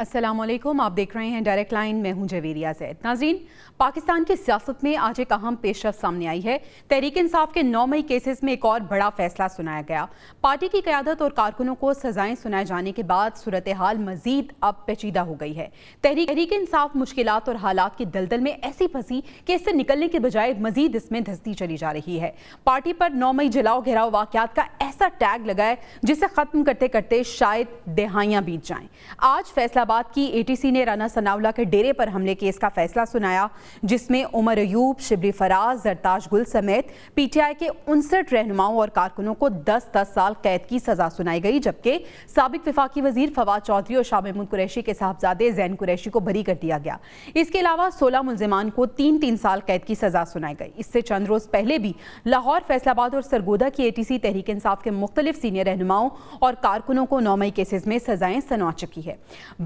अस्सलाम वालेकुम, आप देख रहे हैं डायरेक्ट लाइन। मैं हूं जवेरिया ज़ैद। नाज़रीन, पाकिस्तान की सियासत में आज एक अहम पेशरफ सामने आई है। तहरीक इंसाफ के 9 मई केसेस में एक और बड़ा फैसला सुनाया गया। पार्टी की क़यादत और कारकुनों को सजाएं सुनाए जाने के बाद सूरत हाल मजीद अब पेचीदा हो गई है। तहरीक इंसाफ मुश्किलात और हालात की दलदल में ऐसी फंसी कि इससे निकलने के बजाय मजीद इसमें धंसती चली जा रही है। पार्टी पर 9 मई जलाओ घेराव वाक़यात का ऐसा टैग लगा है जिसे ख़त्म करते करते शायद दहाइयाँ बीत जाएं। आज फैसलाबाद की एटीसी ने राना सनाउल्लाह के डेरे पर हमले केस का फैसला सुनाया, जिसमें उमर अयूब, शिबली फराज, जरताज गुल समेत पीटीआई के 59 रहनुमाओं और कारकुनों को 10-10 साल कैद की सजा सुनाई गई, जबकि साबिक वफाकी वजीर फवाद चौधरी और शाह महमूद कुरैशी के साहबजादे जैन कुरैशी को बरी कर दिया गया। इसके अलावा 16 मुलजिमान को 3-3 साल कैद की सजा सुनाई गई। इससे चंद रोज पहले भी लाहौर, फैसलाबाद और सरगोदा की एटीसी तहरीक इंसाफ के मुख्तलिफ सीनियर रहनुमाओं और कारकुनों को 9 मई केसेस में सजाएं सुना चुकी है।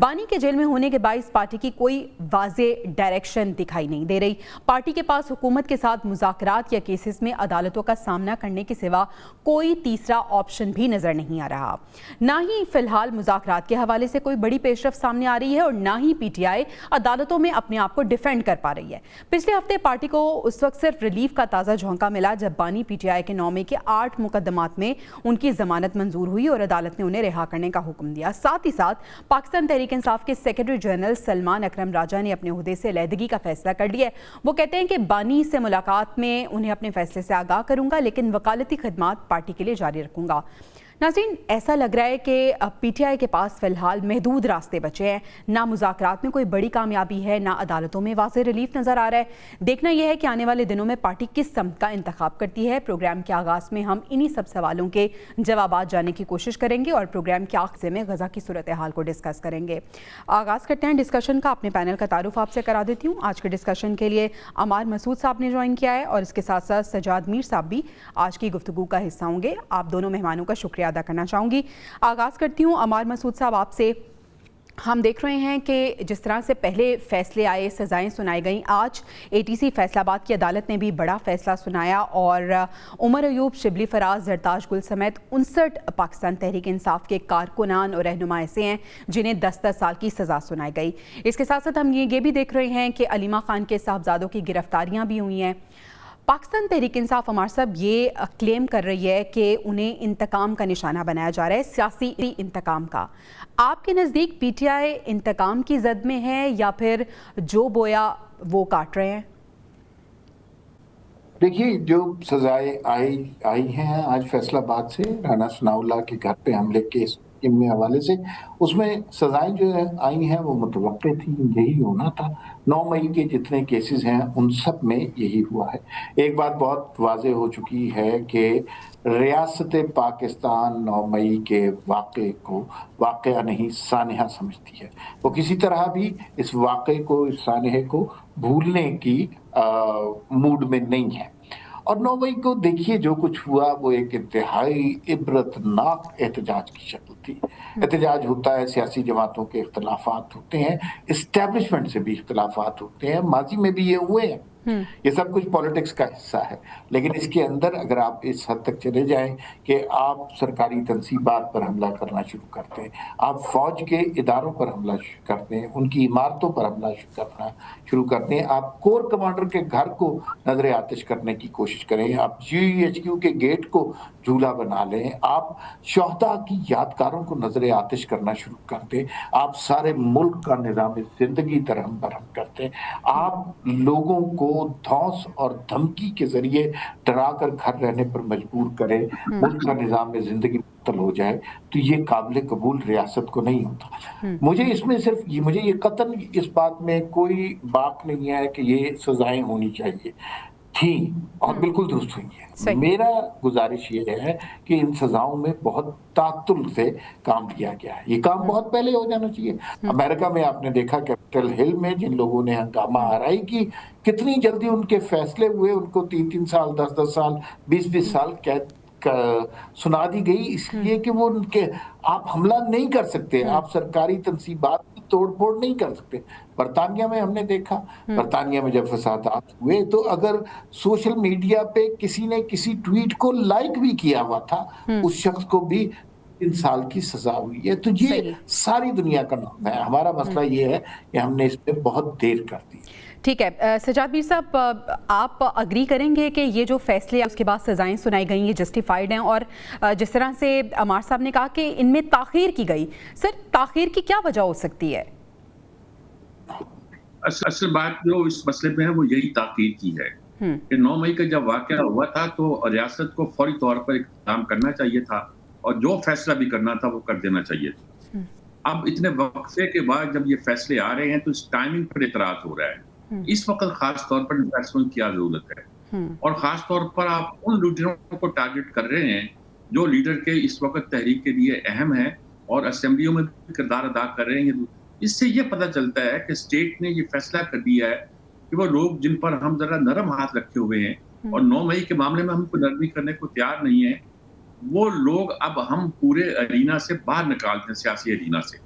बानी के जेल में होने के बाइस पार्टी की कोई वाज़े डायरेक्शन दिखाई नहीं दे रही। पार्टी के पास हुकूमत के साथ मुज़ाकरात या केसेस में अदालतों का सामना करने के सिवा कोई तीसरा ऑप्शन भी नजर नहीं आ रहा। ना ही फिलहाल मुज़ाकरात के हवाले से कोई बड़ी पेशरफ सामने आ रही है और ना ही पीटीआई अदालतों में अपने आप को डिफेंड कर पा रही है। पिछले हफ्ते पार्टी को उस वक्त सिर्फ रिलीफ का ताज़ा झोंका मिला जब बानी पीटीआई के 9 मई के 8 मुकदमात में उनकी जमानत मंजूर हुई और अदालत ने उन्हें रिहा करने का हुक्म दिया। साथ ही साथ पाकिस्तान तहरीक इंसाफ के सेक्रेटरी जनरल सलमान अकरम राजा ने अपने ओहदे से अलहदगी का फैसला कर लिया है। वो कहते हैं कि बानी से मुलाकात में उन्हें अपने फैसले से आगाह करूंगा, लेकिन वकालती खदमात पार्टी के लिए जारी रखूंगा। नाज़रीन, ऐसा लग रहा है कि पीटीआई के पास फिलहाल महदूद रास्ते बचे हैं। ना मुज़ाकरात में कोई बड़ी कामयाबी है, ना अदालतों में वाज़े रिलीफ नज़र आ रहा है। देखना यह है कि आने वाले दिनों में पार्टी किस समत का इंतखाब करती है। प्रोग्राम के आगाज़ में हम इन्हीं सब सवालों के जवाब जानने की कोशिश करेंगे और प्रोग्राम के आखिर में गज़ा की सूरत हाल को डिस्कस करेंगे। आगाज़ करते हैं डिस्कशन का। अपने पैनल का तारुफ आपसे करा देती हूँ। आज के डिस्कशन के लिए अमार मसूद साहब ने ज्वाइन किया है और इसके साथ साथ सजाद मीर साहब भी आज की गुफ्तगू का हिस्सा होंगे। आप दोनों मेहमानों का शुक्रिया अदा करना चाहूँगी। आगाज़ करती हूँ अमार मसूद साहब आपसे। हम देख रहे हैं कि जिस तरह से पहले फैसले आए, सजाएं सुनाई गईं, आज एटीसी फैसलाबाद की अदालत ने भी बड़ा फैसला सुनाया और उमर अयूब, शिबली फराज, जरताज गुल समेत 59 पाकिस्तान तहरीक इंसाफ के कारकुनान और रहनुमा ऐसे हैं जिन्हें 10-10 साल की सज़ा सुनाई गई। इसके साथ साथ हम ये भी देख रहे हैं कि अलीमा खान के साहबजादों की गिरफ्तारियाँ भी हुई हैं। पाकिस्तान तहरीक इंसाफ अमार साहब ये क्लेम कर रही है कि उन्हें इंतकाम का निशाना बनाया जा रहा है, सियासी इंतकाम का। आपके नज़दीक पीटीआई इंतकाम की जद में है या फिर जो बोया वो काट रहे हैं? देखिए, जो सजाएं आई हैं आज फैसलाबाद से राना सनाउल्लाह के घर पे हमले के हवाले से, उसमें सजाएं जो आई हैं वो मुतवक्के थी, यही होना था। 9 मई के जितने केसेस हैं उन सब में यही हुआ है। एक बात बहुत वाज़े हो चुकी है कि रियासत पाकिस्तान 9 मई के वाक़े को वाक़या नहीं सानहा समझती है। वो किसी तरह भी इस वाक़े को, इस सानहे को भूलने की मूड में नहीं है। और 9 मई को देखिए जो कुछ हुआ वो एक इंतहाई इबरतनाक एहतजाज की शक्ल थी। एहतजाज होता है, सियासी जमातों के इख्तलाफात होते हैं, इस्टेब्लिशमेंट से भी इख्तलाफात होते हैं, माजी में भी ये हुए हैं। ये सब कुछ पॉलिटिक्स का हिस्सा है। लेकिन इसके अंदर अगर आप इस हद तक चले जाएं कि आप सरकारी तनसीबात पर हमला करना शुरू करते हैं, आप फौज के इदारों पर हमला करते हैं, उनकी इमारतों पर हमला करना शुरू करते हैं, आप कोर कमांडर के घर को नजर आतिश करने की कोशिश करें, आप GHQ के गेट को झूला बना लें, आप शोहदा की यादगारों को नजर आतिश करना शुरू कर दें, आप सारे मुल्क का निज़ाम जिंदगी दरहम बरहम करते हैं, आप लोगों को धौंस और धमकी के जरिए डरा कर घर रहने पर मजबूर करें, मुल्क का निज़ाम में जिंदगी मुअत्तल हो जाए, तो ये काबिल कबूल रियासत को नहीं होता। मुझे इसमें सिर्फ मुझे ये कतन इस बात में कोई बात नहीं है कि ये सजाएं होनी चाहिए थी और बिल्कुल दुरुस्त हुई है। मेरा गुजारिश ये है कि इन सजाओं में बहुत तातुल से काम लिया गया है। ये काम बहुत पहले हो जाना चाहिए। अमेरिका में आपने देखा कैपिटल हिल में जिन लोगों ने हंगामा आराई की, कितनी जल्दी उनके फैसले हुए, उनको 3-3 साल, 10-10 साल, 20-20 साल कैद सुना दी गई, इसलिए कि वो उनके आप हमला नहीं कर सकते, आप सरकारी तनसीबात की तोड़-फोड़ नहीं कर सकते। बरतानिया में हमने देखा, बरतानिया में जब फसादात हुए तो अगर सोशल मीडिया पे किसी ने किसी ट्वीट को लाइक भी किया हुआ था, उस शख्स को भी 3 साल की सजा हुई है। तो ये सही। सारी दुनिया का नाम है। हमारा मसला ये है कि हमने इस पे बहुत देर कर दी। ठीक है सज्जाद मीर साहब, आप अग्री करेंगे कि ये जो फैसले उसके बाद सजाएं सुनाई गई ये जस्टिफाइड हैं, और जिस तरह से अमार साहब ने कहा कि इनमें ताख़ीर की गई, सर ताख़ीर की क्या वजह हो सकती है? असल बात जो इस मसले में है वो यही ताक़ीर की है कि 9 मई का जब वाक़या हुआ था तो रियासत को फौरी तौर पर इक़दाम करना चाहिए था और जो फैसला भी करना था वो कर देना चाहिए था। अब इतने वक्फे के बाद जब ये फैसले आ रहे हैं तो इस टाइमिंग पर इतराज़ हो रहा है। इस वक्त खास तौर पर फैसलों की क्या जरूरत है, और खास तौर पर आप उन लीडरों को टारगेट कर रहे हैं जो लीडर के इस वक्त तहरीक के लिए अहम है और असेंबलियों में भी किरदार अदा कर रहे हैं। इससे ये पता चलता है कि स्टेट ने ये फैसला कर दिया है कि वो लोग जिन पर हम जरा नरम हाथ रखे हुए हैं और 9 मई के मामले में हम कोई नरमी करने को तैयार नहीं है, वो लोग अब हम पूरे अरीना से बाहर निकालते हैं, सियासी अरीना से।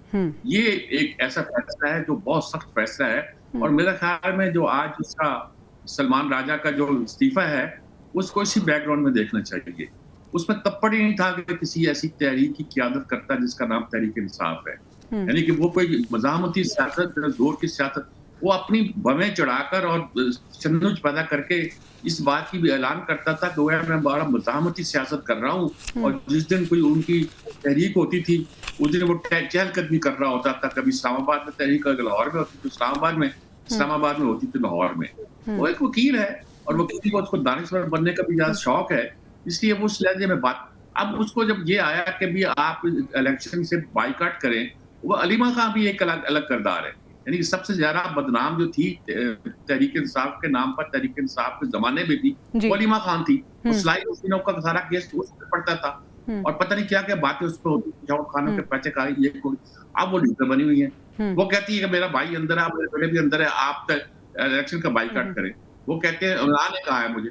ये एक ऐसा फैसला है जो बहुत सख्त फैसला है, और मेरा ख्याल में जो आज उसका सलमान राजा का जो इस्तीफा है उसको इसी बैकग्राउंड में देखना चाहिए। उसमें तप्पड़ ही नहीं था कि किसी ऐसी तहरीक की क़यादत करता जिसका नाम तहरीक इंसाफ है, यानी कि वो कोई मज़ाहमती सियासत, जोर की सियासत, वो अपनी बमें चढ़ाकर और चन्नुज पैदा करके इस बात की भी ऐलान करता था कि मैं बड़ा मज़ाहमती सियासत कर रहा हूँ, और जिस दिन कोई उनकी तहरीक होती थी उस दिन वो चहलकदमी कर रहा होता था। कभी इस्लामाबाद में तहरीक, लाहौर में होती थी इस्लामाबाद में होती थी लाहौर में। वो एक वकील है और वकील को उसको दानिशवर बनने का भी ज़्यादा शौक है, इसलिए वो उस लहजे में बात। अब उसको जब ये आया कि भी आप इलेक्शन से बाइकाट करें, वो अलीमा खां भी एक अलग किरदार है, यानी सबसे ज्यादा बदनाम जो थी तहरीक इंसाफ के नाम पर, तहरीक इंसाफ के जमाने में भी वो अलीमा खान थी। सलाई हुसैनों का सारा केस उस पर पड़ता था और पता नहीं क्या क्या बातें उस पर होती थी, खानों के पैसे का ये कोई। अब वो लीडर बनी हुई है, वो कहती है कि मेरा भाई अंदर है, मेरे बेटे भी अंदर है, आप इलेक्शन का बाइकाट करें। वो कहते हैं इमरान ने कहा है मुझे,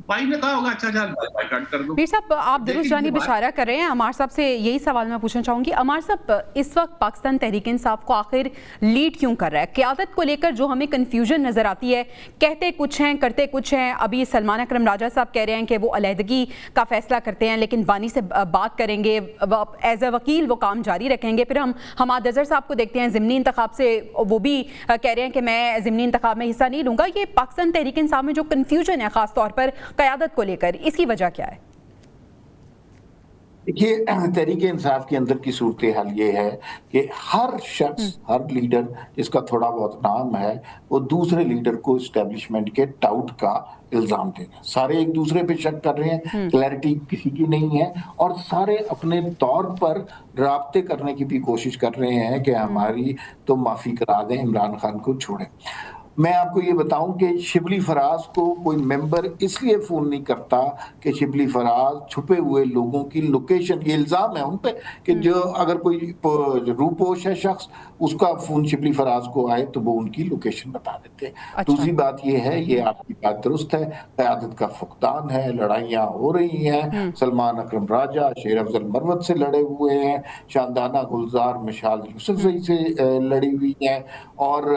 भाई ने कहा होगा अच्छा बाइकाट कर दो। मीर साहब, आप दुरुस्त जानिब इशारा कर रहे हैं। अमार साहब से यही सवाल मैं पूछना चाहूंगी। अमार साहब, इस वक्त पाकिस्तान तहरीक इंसाफ को आखिर लीड क्यों कर रहा है? क़यादत को लेकर जो हमें कन्फ्यूजन नजर आती है, कहते कुछ हैं करते कुछ हैं। अभी सलमान अकरम राजा साहब कह रहे हैं कि वो अलहदगी का फैसला करते हैं लेकिन बानी से बात करेंगे, एज ए वकील वो काम जारी रखेंगे। फिर हम हमाद अजहर साहब को देखते हैं ज़िमनी इंतखाब से वो भी कह रहे हैं कि मैं ज़िमनी इंतखाब में हिस्सा नहीं लूंगा। ये पाकिस्तान तहरीक इंसाफ में जो कन्फ्यूजन है खास तौर पर क़यादत को लेकर, इसकी वजह क्या है? देखिए, तहरीक इंसाफ के अंदर की सूरत हाल ये है कि हर शख्स, हर लीडर जिसका थोड़ा बहुत नाम है, वो दूसरे लीडर को एस्टेब्लिशमेंट के टाउट का इल्जाम दे रहे हैं। सारे एक दूसरे पे शक कर रहे हैं, क्लैरिटी किसी की नहीं है, और सारे अपने तौर पर राब्ते करने की भी कोशिश कर रहे हैं कि हमारी तो माफी करा दें, इमरान खान को छोड़ें। मैं आपको ये बताऊं कि शिबली फराज को कोई मेंबर इसलिए फोन नहीं करता कि शिबली फराज छुपे हुए लोगों की लोकेशन, ये इल्जाम है उन पे कि जो अगर कोई रूपोश है शख्स, उसका फोन शिबली फराज को आए तो वो उनकी लोकेशन बता देते हैं। अच्छा। दूसरी बात ये है, ये आपकी बात दुरुस्त है, क़यादत का फुकदान है, लड़ाइयाँ हो रही हैं। सलमान अकरम राजा शेर अफजल मरवत से लड़े हुए हैं, शानदाना गुलजार मिशाल यूसुफजई से लड़ी हुई है, और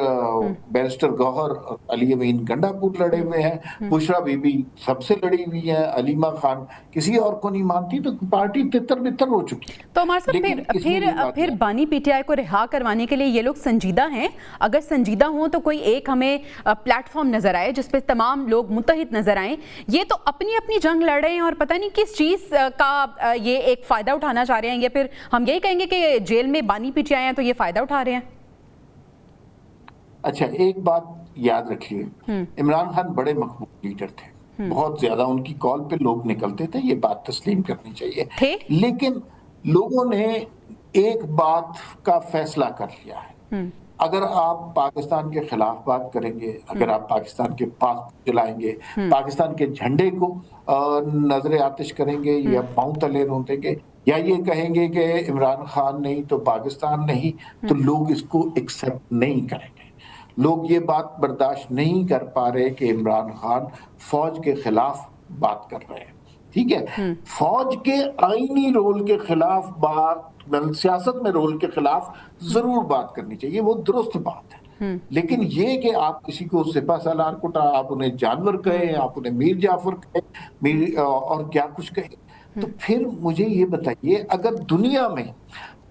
बैरिस्टर गौहर अली अमीन गंडापुर लड़े हुए हैं, बुशरा बीबी सबसे लड़ी हुई है, अलीमा खान किसी और को नहीं मानती, तो पार्टी तितर बितर हो चुकी है। तो हमारे साथ फिर बानी पीटीआई को रिहा करवाने के लिए ये लोग संजीदा हैं? अगर संजीदा हों तो कोई एक हमें प्लेटफॉर्म नजर आए जिसपे तमाम लोग मुत्तहिद नजर आए। ये तो अपनी अपनी जंग लड़ रहे हैं और पता नहीं किस चीज का ये एक फायदा उठाना चाह रहे हैं, या फिर हम यही कहेंगे कि जेल में बानी पीटीआई हैं तो ये फायदा उठा रहे हैं। अच्छा, एक बात याद रखिए, इमरान खान बड़े मकबूल लीडर थे, बहुत ज्यादा उनकी कॉल पे लोग निकलते थे, ये बात तस्लीम करनी चाहिए। लेकिन लोगों ने एक बात का फैसला कर लिया है, अगर आप पाकिस्तान के खिलाफ बात करेंगे, अगर आप पाकिस्तान के पास जलाएंगे, पाकिस्तान के झंडे को नजरे आतिश करेंगे, या पांव तले रोंदेंगे, या ये कहेंगे कि इमरान खान नहीं तो पाकिस्तान नहीं, तो लोग इसको एक्सेप्ट नहीं करेंगे। लोग ये बात बर्दाश्त नहीं कर पा रहे कि इमरान खान फौज के खिलाफ बात कर रहे हैं। ठीक है, फौज के आईनी रोल के खिलाफ बात, सियासत में रोल के खिलाफ जरूर बात करनी चाहिए, वो दुरुस्त बात है। लेकिन ये कि आप किसी को सिपा सालार कुटा, आप उन्हें जानवर कहे, आप उन्हें मीर जाफर कहे, और क्या कुछ कहे, تو پھر مجھے یہ بتائیے اگر دنیا میں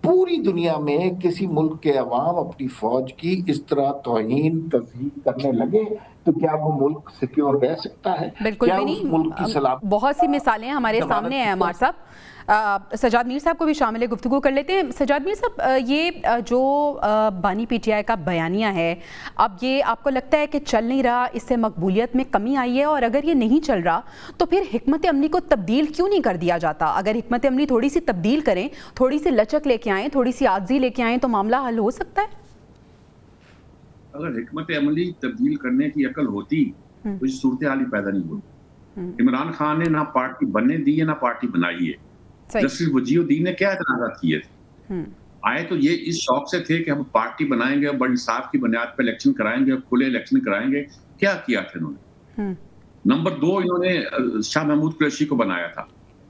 پوری دنیا میں کسی ملک کے عوام اپنی فوج کی اس طرح توہین تذلیل کرنے لگے تو کیا وہ ملک سیکیور رہ سکتا ہے؟ بالکل کیا بھی اس ملک کی نہیں. سلامتی بہت سی مثالیں ہمارے سامنے ہیں عمار صاحب. سجاد میر صاحب کو بھی شامل گفتگو کر لیتے ہیں. سجاد میر صاحب، یہ جو بانی پی ٹی آئی کا بیانیہ ہے، اب یہ آپ کو لگتا ہے کہ چل نہیں رہا، اس سے مقبولیت میں کمی آئی ہے؟ اور اگر یہ نہیں چل رہا تو پھر حکمت عملی کو تبدیل کیوں نہیں کر دیا جاتا؟ اگر حکمت عملی تھوڑی سی تبدیل کریں، تھوڑی سی لچک لے کے آئیں، تھوڑی سی عاجزی لے کے آئیں تو معاملہ حل ہو سکتا ہے. اگر حکمت عملی تبدیل کرنے کی عقل ہوتی تو اس صورتحال ہی پیدا نہیں ہوتی. عمران خان نے نہ پارٹی بننے دی ہے نہ پارٹی بنائی ہے. جسٹس وجیہ الدین نے کیا اعتراضات کیے تھے؟ آئے تو یہ اس شوق سے تھے کہ ہم پارٹی بنائیں گے اور بڑی انصاف کی بنیاد پہ الیکشن کرائیں گے اور کھلے الیکشن کرائیں گے. کیا کیا تھا انہوں نے؟ نمبر 2، انہوں نے شاہ محمود قریشی کو بنایا تھا.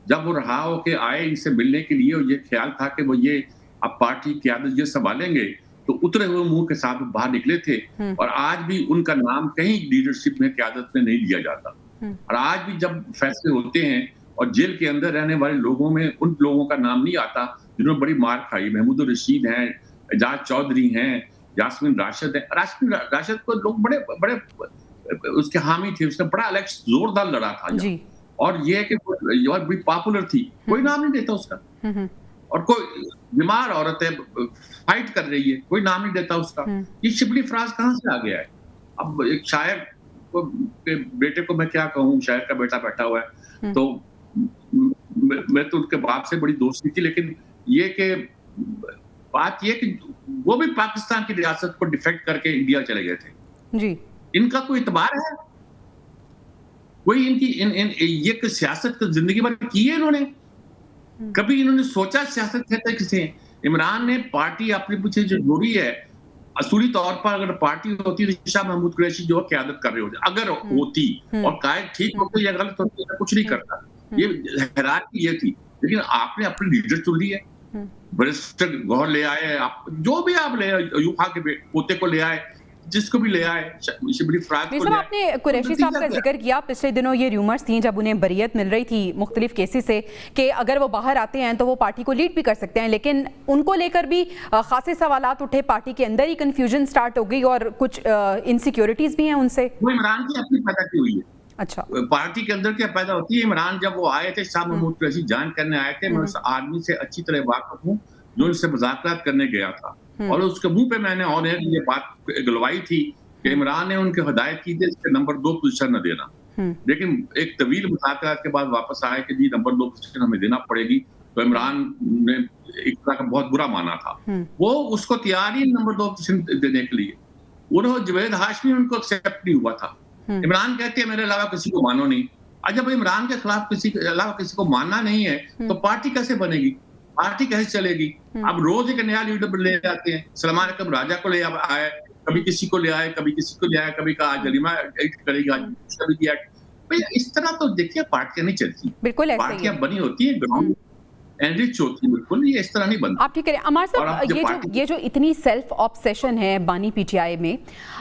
جب وہ رہا ہو کہ آئے ان سے ملنے کے لیے اور یہ خیال تھا کہ وہ یہ اب پارٹی کی قیادت یہ سنبھالیں گے تو اترے ہوئے منہ کے ساتھ باہر نکلے تھے. اور آج بھی ان کا نام کہیں لیڈرشپ میں قیادت میں نہیں لیا جاتا. اور آج بھی جب فیصلے ہوتے ہیں اور جیل کے اندر رہنے والے لوگوں میں ان لوگوں کا نام نہیں آتا جنہوں نے بڑی مار کھائی. محمود الرشید ہیں، اعجاز چودھری ہیں، یاسمین راشد ہیں. یاسمین راشد کو لوگ بڑے بڑے اس کے حامی تھے، اس نے بڑا الیکشن زوردار لڑا تھا جی. اور یہ کہ وہ بڑی پاپولر تھی، کوئی نام نہیں دیتا اس کا. اور کوئی بیمار عورت ہے فائٹ کر رہی ہے، کوئی نام نہیں دیتا اس کا. یہ شبلی فراز کہاں سے آ گیا ہے؟ اب ایک شاعر کے بیٹے کو میں کیا کہوں، شاعر کا بیٹا بیٹھا ہوا ہے تو میں تو ان کے باپ سے بڑی دوستی تھی، لیکن یہ کہ بات یہ کہ وہ بھی پاکستان کی ریاست کو ڈیفیکٹ کر کے انڈیا چلے گئے تھے جی. ان کا کوئی اعتبار ہے؟ کوئی ان کی یہ کہ سیاست کی زندگی بھر کی ہے انہوں نے؟ کبھی انہوں نے سوچا سیاست کہتے کسے؟ عمران نے پارٹی اپنے پیچھے جو جوڑی ہے، اصولی طور پر اگر پارٹی ہوتی تو شاہ محمود قریشی جو قیادت کر رہے ہوتے، اگر ہوتی اور قائد ٹھیک ہوتے یا غلط ہوتے کچھ نہیں کرتا. یہ حیرانی یہ تھی. لیکن آپ نے اپنے لیڈر چن لیے، بیرسٹر گوہر لے آئے، آپ جو بھی آپ لے آئے، ایوب خان کے پوتے کو لے آئے، جس کو بھی لے آئے، شبلی فراز کو لے آئے. آپ نے قریشی صاحب کا ذکر کیا. پچھلے دنوں یہ ریومرز تھیں جب انہیں بریت مل رہی تھی مختلف کیسز سے کہ اگر وہ باہر آتے ہیں تو وہ پارٹی کو لیڈ بھی کر سکتے ہیں، لیکن ان کو لے کر بھی خاصے سوالات اٹھے. پارٹی کے اندر ہی کنفیوژن سٹارٹ ہو گئی اور کچھ انسیکیورٹیز بھی ہیں ان سے. وہ عمران کی اپنی پیدا کی ہوئی ہے. اچھا، پارٹی کے اندر کیا پیدا ہوتی ہے؟ عمران جب وہ آئے تھے، شاہ محمود قریشی جان کرنے آئے تھے، میں اس آدمی سے اچھی طرح واقف ہوں جو ان سے مذاکرات کرنے گیا تھا، اور اس کے منہ پہ میں نے آن ایئر یہ بات گلوائی تھی کہ عمران نے ان کی ہدایت کی تھی کہ نمبر 2 پوزیشن نہ دینا. لیکن ایک طویل مذاکرات کے بعد واپس آئے کہ جی نمبر 2 پوزیشن ہمیں دینا پڑے گی. تو عمران نے ایک طرح کا بہت برا مانا تھا، وہ اس کو تیار ہی نمبر 2 پوزیشن دینے کے لیے. انہوں جوید ہاشمی ان کو ایکسیپٹ نہیں ہوا تھا. عمران کہتے ہیں میرے علاوہ کسی کو مانو نہیں. جب عمران کے خلاف کسی کے علاوہ کسی کو ماننا نہیں ہے تو پارٹی کیسے بنے گی؟ پارٹی کیسے چلے گی؟ اب روز ایک نیا لیڈر لے جاتے ہیں. سلمان اکرم راجہ کو لے آئے، کبھی کسی کو لے آئے، کبھی کسی کو لے آئے، کبھی کہا جریمہ کرے گا، کبھی کیا. اس طرح تو دیکھیے پارٹیاں نہیں چلتی. بالکل پارٹیاں بنی ہوتی ہیں گراؤنڈ انرچ ہوتی ہے، بالکل یہ اس طرح نہیں بنتی. آپ ٹھیک کریں عمار صاحب، یہ جو اتنی سیلف آبسیشن ہے بانی پی ٹی آئی میں،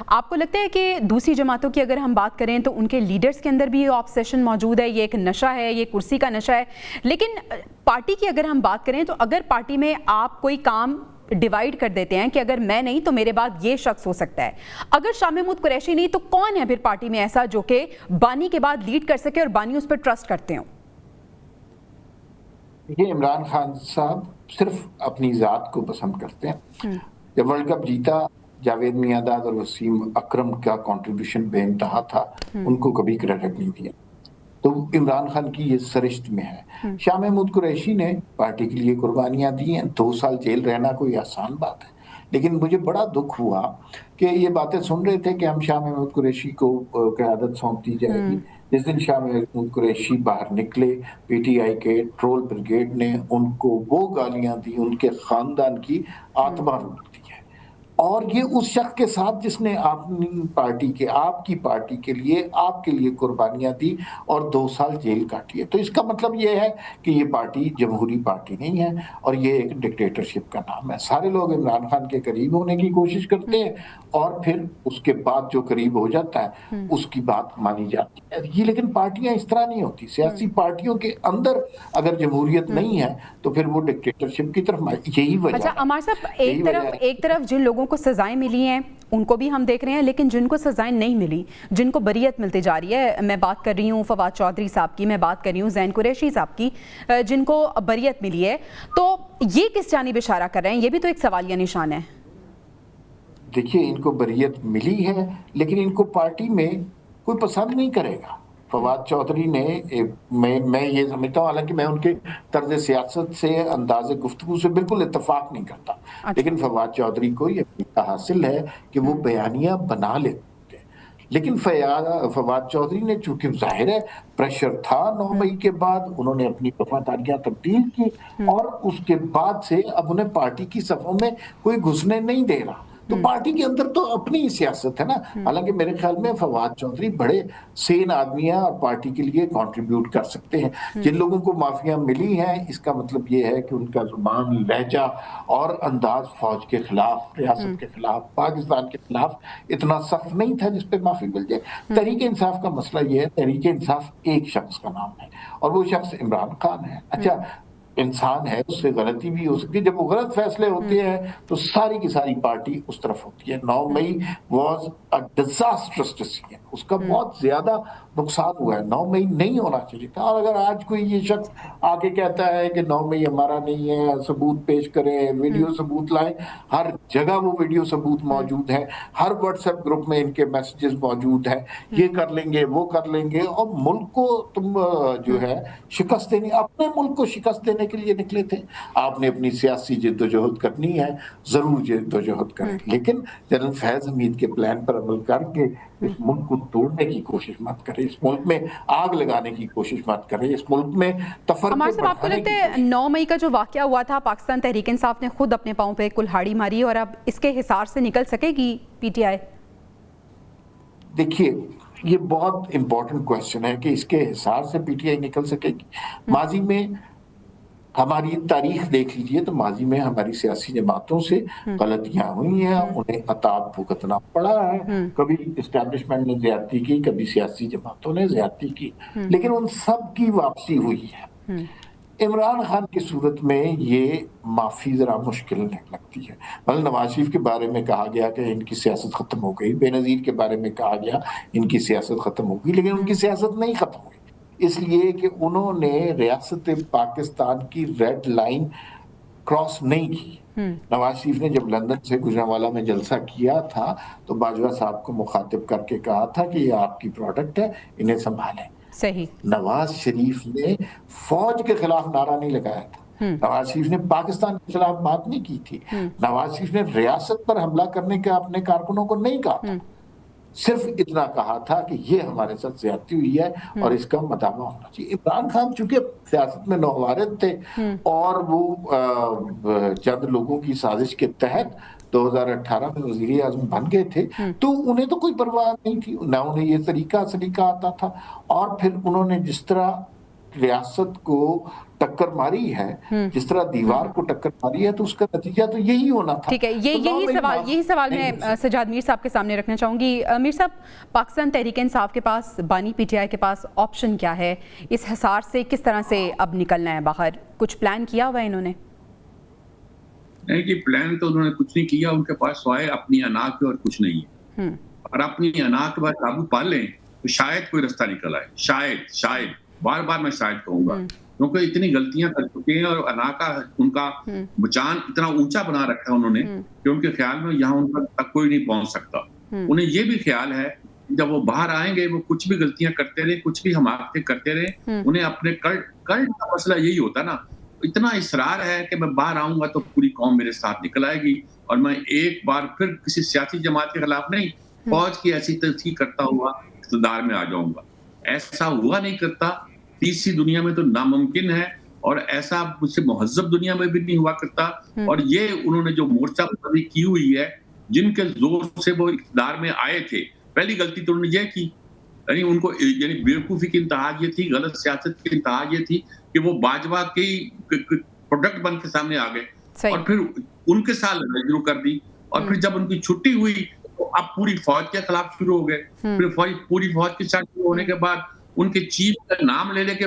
آپ کو لگتا ہے کہ دوسری جماعتوں کی اگر ہم بات کریں تو ان کے لیڈرز کے اندر بھی یہ آبسیشن موجود ہے؟ یہ ایک نشہ ہے، یہ کرسی کا نشہ ہے. لیکن پارٹی کی اگر ہم بات کریں تو اگر پارٹی میں آپ کوئی کام ڈیوائیڈ کر دیتے ہیں کہ اگر میں نہیں تو میرے بعد یہ شخص ہو سکتا ہے، اگر شاہ محمود قریشی نہیں تو کون ہے پھر پارٹی میں ایسا جو کہ بانی کے بعد لیڈ کر سکے اور بانی اس پر ٹرسٹ کرتے ہوں؟ یہ عمران خان صاحب صرف اپنی ذات کو پسند کرتے ہیں. جب ورلڈ کپ جیتا، جاوید میانداد اور وسیم اکرم کا کنٹریبیوشن بے انتہا تھا، ان کو کبھی کریڈٹ نہیں دیا. تو عمران خان کی یہ سرشت میں ہے. شاہ محمود قریشی نے پارٹی کے لیے قربانیاں دی ہیں. 2 سال جیل رہنا کوئی آسان بات ہے، لیکن مجھے بڑا دکھ ہوا کہ یہ باتیں سن رہے تھے کہ ہم شاہ محمود قریشی کو قیادت سونپ دی جائے گی. جس دن شاہ محمود قریشی باہر نکلے، پی ٹی آئی کے ٹرول بریگیڈ نے ان کو وہ گالیاں دی، ان کے خاندان کی آتما روک دی ہے. اور یہ اس شخص کے ساتھ جس نے اپنی پارٹی کے آپ کی پارٹی کے لیے آپ کے لیے قربانیاں دی اور 2 سال جیل کاٹی ہے. تو اس کا مطلب یہ ہے کہ یہ پارٹی جمہوری پارٹی نہیں ہے اور یہ ایک ڈکٹیٹرشپ کا نام ہے. سارے لوگ عمران خان کے قریب ہونے کی کوشش کرتے ہیں اور پھر اس کے بعد جو قریب ہو جاتا ہے اس کی بات مانی جاتی ہے. یہ لیکن پارٹیاں اس طرح نہیں ہوتی. سیاسی پارٹیوں کے اندر اگر جمہوریت نہیں ہے تو پھر وہ ڈکٹیٹرشپ کی طرف یہی وجہ اچھا عمار صاحب، ایک طرف جن لوگوں کو سزائیں ملی ہیں ان کو بھی ہم دیکھ رہے ہیں، لیکن جن کو سزائیں نہیں ملی، جن کو بریت ملتی جا رہی ہے، میں بات کر رہی ہوں فواد چودھری صاحب کی، میں بات کر رہی ہوں زین قریشی صاحب کی، جن کو بریت ملی ہے، تو یہ کس جانب اشارہ کر رہے ہیں؟ یہ بھی تو ایک سوالیہ نشان ہے. دیکھیے ان کو بریت ملی ہے لیکن ان کو پارٹی میں کوئی پسند نہیں کرے گا. فواد چودھری نے میں یہ سمجھتا ہوں، حالانکہ میں ان کے طرز سیاست سے انداز گفتگو سے بالکل اتفاق نہیں کرتا، لیکن فواد چودھری کو یہ موقع حاصل ہے کہ وہ بیانیہ بنا لیتے ہیں. لیکن فواد چودھری نے چونکہ ظاہر ہے پریشر تھا 9 مئی کے بعد، انہوں نے اپنی وفاداریاں تبدیل کی اور اس کے بعد سے اب انہیں پارٹی کی صفوں میں کوئی گھسنے نہیں دے رہا. تو پارٹی کے اندر تو اپنی سیاست ہے نا. حالانکہ میرے خیال میں فواد چودھری بڑے سین آدمی ہیں اور پارٹی کے لیے کنٹریبیوٹ کر سکتے ہیں. جن لوگوں کو معافیاں ملی ہیں اس کا مطلب یہ ہے کہ ان کا زبان، لہجہ اور انداز فوج کے خلاف، ریاست کے خلاف، پاکستان کے خلاف اتنا سخت نہیں تھا جس پہ معافی مل جائے. تحریک انصاف کا مسئلہ یہ ہے، تحریک انصاف ایک شخص کا نام ہے اور وہ شخص عمران خان ہے. اچھا انسان ہے، اس سے غلطی بھی ہو سکتی ہے. جب وہ غلط فیصلے ہوتے ہیں تو ساری کی ساری پارٹی اس طرف ہوتی ہے. 9 مئی واز اے ڈیزاسٹرس ڈیسیژن، اس کا بہت زیادہ نقصان ہوا ہے. 9 مئی نہیں ہونا چاہیے تھا. اور اگر آج کوئی یہ شخص آگے کہتا ہے کہ 9 مئی ہمارا نہیں ہے، ثبوت پیش کریں، ویڈیو ثبوت لائیں، ہر جگہ وہ ویڈیو ثبوت موجود ہے، ہر واٹس ایپ گروپ میں ان کے میسیجز موجود ہیں، یہ کر لیں گے وہ کر لیں گے. اور ملک کو تم جو ہے شکست دینی، اپنے ملک کو شکست دینے کے لیے نکلے تھے. آپ نے اپنی سیاسی جدوجہد کرنی ہے، ضرور جدوجہد کریں، لیکن جنرل فیض حمید کے پلان پر عمل کر کے اس ملک کو توڑنے کی کوشش مت کریں، اس ملک میں آگ لگانے کی کوشش مت کریں، اس ملک میں تفرقے عمار صاحب، آپ کو لگتا ہے 9 مئی کا جو واقعہ ہوا تھا، پاکستان تحریک انصاف نے خود اپنے پاؤں پہ کلہاڑی ماری اور اب اس کے حصار سے نکل سکے گی پی ٹی آئی؟ دیکھیے یہ بہت امپورٹنٹ کویسچن ہے کہ اس کے حصار سے پی ٹی آئی نکل سکے گی. ماضی میں ہماری تاریخ دیکھ لیجئے تو ماضی میں ہماری سیاسی جماعتوں سے غلطیاں ہوئی ہیں، انہیں عطاب بھگتنا پڑا ہے. کبھی اسٹیبلشمنٹ نے زیادتی کی، کبھی سیاسی جماعتوں نے زیادتی کی، لیکن ان سب کی واپسی ہوئی ہے. عمران خان کی صورت میں یہ معافی ذرا مشکل لگتی ہے. مطلب نواز شریف کے بارے میں کہا گیا کہ ان کی سیاست ختم ہو گئی، بے نظیر کے بارے میں کہا گیا ان کی سیاست ختم ہو گئی، لیکن ان کی سیاست نہیں ختم ہوئی، اس لیے کہ انہوں نے ریاست پاکستان کی ریڈ لائن کراس نہیں کی. نواز شریف نے جب لندن سے گجرانوالہ میں جلسہ کیا تھا تو باجوہ صاحب کو مخاطب کر کے کہا تھا کہ یہ آپ کی پروڈکٹ ہے، انہیں سنبھالیں. صحیح. نواز شریف نے فوج کے خلاف نعرہ نہیں لگایا تھا، نواز شریف نے پاکستان کے خلاف بات نہیں کی تھی، نواز شریف نے ریاست پر حملہ کرنے کے اپنے کارکنوں کو نہیں کہا تھا، صرف اتنا کہا تھا کہ یہ ہمارے ساتھ زیادتی ہوئی ہے اور اس کا مداوع ہونا چاہیے. عمران خان چونکہ سیاست میں نووارد تھے اور وہ چند لوگوں کی سازش کے تحت 2018 میں وزیر اعظم بن گئے تھے، تو انہیں تو کوئی پرواہ نہیں تھی، نہ انہیں یہ سلیقہ آتا تھا. اور پھر انہوں نے جس طرح ریاست کو ٹکر ماری ہے، جس طرح دیوار کو ٹکر ماری ہے، تو اس کا نتیجہ تو یہی ہونا تھا. ٹھیک ہے، یہی سوال میں سجاد میر صاحب کے سامنے رکھنا چاہوں گی. میر صاحب، پاکستان تحریک انصاف کے پاس، بانی پی ٹی آئی کے پاس آپشن کیا ہے؟ اس حصار سے کس طرح سے اب نکلنا ہے باہر؟ کچھ پلان کیا ہوا ہے انہوں نے؟ نہیں جی، پلان تو انہوں نے کچھ نہیں کیا. ان کے پاس سوائے اپنی انا کے اور کچھ نہیں ہے. اور اپنی انا کے بعد قابو پا لیں تو شاید کوئی رستہ نکل آئے. شاید بار بار میں شاید کہوں گا، کیونکہ اتنی غلطیاں کر چکے ہیں اور انا کا ان کا مچان اتنا اونچا بنا رکھا ہے انہوں نے کہ ان کے خیال میں یہاں ان تک کوئی نہیں پہنچ سکتا. انہیں یہ بھی خیال ہے جب وہ باہر آئیں گے وہ کچھ بھی غلطیاں کرتے رہے، کچھ بھی حماقتیں کرتے رہے. انہیں اپنے کلٹ کا مسئلہ یہی ہوتا نا، اتنا اصرار ہے کہ میں باہر آؤں گا تو پوری قوم میرے ساتھ نکل آئے گی اور میں ایک بار پھر کسی سیاسی جماعت کے خلاف نہیں، فوج کی ایسی ترقی کرتا ہوا اقتدار میں آ جاؤں گا. ایسا ہوا نہیں کرتا، تیسری دنیا میں تو ناممکن ہے، اور ایسا مجھ سے مہذب دنیا میں بھی نہیں ہوا کرتا. اور یہ انہوں نے جو مورچہ بندی کی ہوئی ہے जिनके जोर से वो इक़्तिदार में आए थे, पहली गलती तो उन्होंने ये की, यानी उनको यानी बेवकूफ़ी की इंतहा ये थी, गलत सियासत की इंतहा ये थी कि वो बाजवा की प्रोडक्ट बन के सामने आ गए और फिर उनके साथ लड़ाई शुरू कर दी। और फिर जब उनकी छुट्टी हुई तो अब पूरी फौज के खिलाफ शुरू हो गए। फिर पूरी फौज के साथ शुरू होने के बाद उनके चीफ का नाम ले लेके